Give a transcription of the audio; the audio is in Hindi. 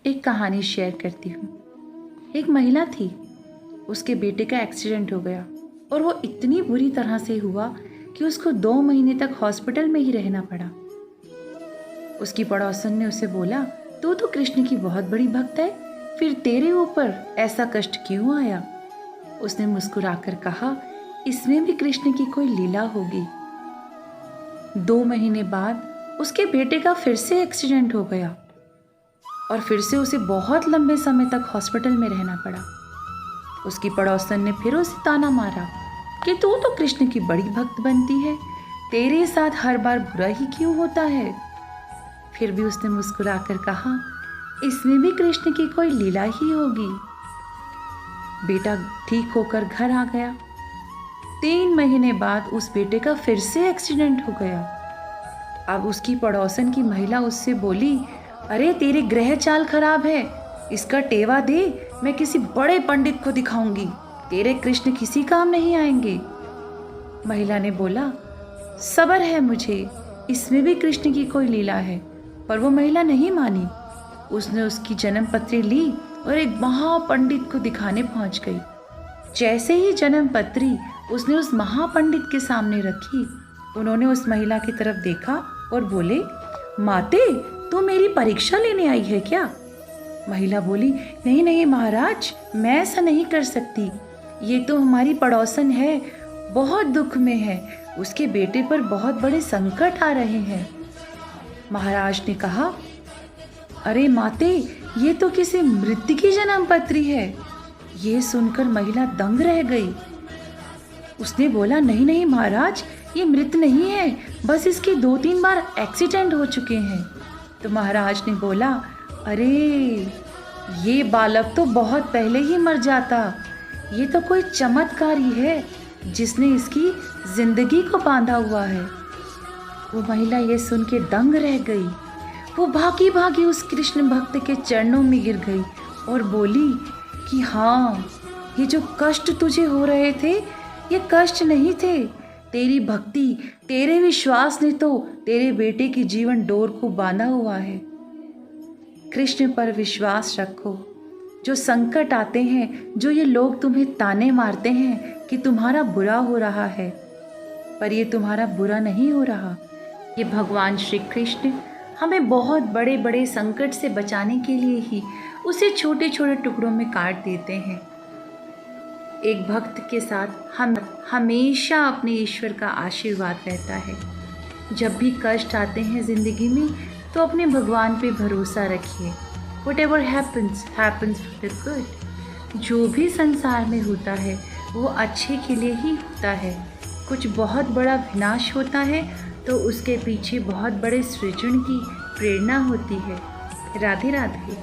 एक कहानी शेयर करती हूँ। एक महिला थी, उसके बेटे का एक्सीडेंट हो गया और वो इतनी बुरी तरह से हुआ कि उसको 2 महीने तक हॉस्पिटल में ही रहना पड़ा। उसकी पड़ोसन ने उसे बोला, तू तो कृष्ण की बहुत बड़ी भक्त है, फिर तेरे ऊपर ऐसा कष्ट क्यों आया? उसने मुस्कुराकर कहा, इसमें भी कृष्ण की कोई लीला होगी। 2 महीने बाद उसके बेटे का फिर से एक्सीडेंट हो गया और फिर से उसे बहुत लंबे समय तक हॉस्पिटल में रहना पड़ा। उसकी पड़ोसन ने फिर उसे ताना मारा कि तू तो कृष्ण की बड़ी भक्त बनती है, तेरे साथ हर बार बुरा ही क्यों होता है? फिर भी उसने मुस्कुराकर कहा, इसमें भी कृष्ण की कोई लीला ही होगी। बेटा ठीक होकर घर आ गया। 3 महीने बाद उस बेटे का फिर से एक्सीडेंट हो गया। अब उसकी पड़ोसन की महिला उससे बोली, अरे तेरे ग्रह चाल खराब है, इसका टेवा दे, मैं किसी बड़े पंडित को दिखाऊंगी, तेरे कृष्ण किसी काम नहीं आएंगे। महिला ने बोला, सब्र है मुझे, इसमें भी कृष्ण की कोई लीला है। पर वो महिला नहीं मानी। उसने उसकी जन्म पत्री ली और एक महापंडित को दिखाने पहुंच गई। जैसे ही जन्म पत्री उसने उस महापंडित के सामने रखी, उन्होंने उस महिला की तरफ देखा और बोले, माते तू मेरी परीक्षा लेने आई है क्या? महिला बोली, नहीं नहीं महाराज, मैं ऐसा नहीं कर सकती, ये तो हमारी पड़ोसन है, बहुत दुख में है, उसके बेटे पर बहुत बड़े संकट आ रहे हैं। महाराज ने कहा, अरे माते, ये तो किसी मृत की जन्म पत्री है। ये सुनकर महिला दंग रह गई। उसने बोला, नहीं नहीं महाराज, ये मृत नहीं है, बस इसके 2-3 बार एक्सीडेंट हो चुके हैं। तो महाराज ने बोला, अरे ये बालक तो बहुत पहले ही मर जाता, ये तो कोई चमत्कार ही है जिसने इसकी जिंदगी को बांधा हुआ है। वो महिला ये सुन के दंग रह गई। वो भागी भागी उस कृष्ण भक्त के चरणों में गिर गई और बोली कि हाँ, ये जो कष्ट तुझे हो रहे थे, ये कष्ट नहीं थे, तेरी भक्ति, तेरे विश्वास ने तो तेरे बेटे की जीवन डोर को बांधा हुआ है। कृष्ण पर विश्वास रखो। जो संकट आते हैं, जो ये लोग तुम्हें ताने मारते हैं कि तुम्हारा बुरा हो रहा है, पर ये तुम्हारा बुरा नहीं हो रहा। ये भगवान श्री कृष्ण हमें बहुत बड़े बड़े संकट से बचाने के लिए ही उसे छोटे छोटे टुकड़ों में काट देते हैं। एक भक्त के साथ हम हमेशा अपने ईश्वर का आशीर्वाद रहता है। जब भी कष्ट आते हैं ज़िंदगी में, तो अपने भगवान पे भरोसा रखिए। Whatever happens, happens for the good। जो भी संसार में होता है वो अच्छे के लिए ही होता है। कुछ बहुत बड़ा विनाश होता है तो उसके पीछे बहुत बड़े सृजन की प्रेरणा होती है। राधे राधे।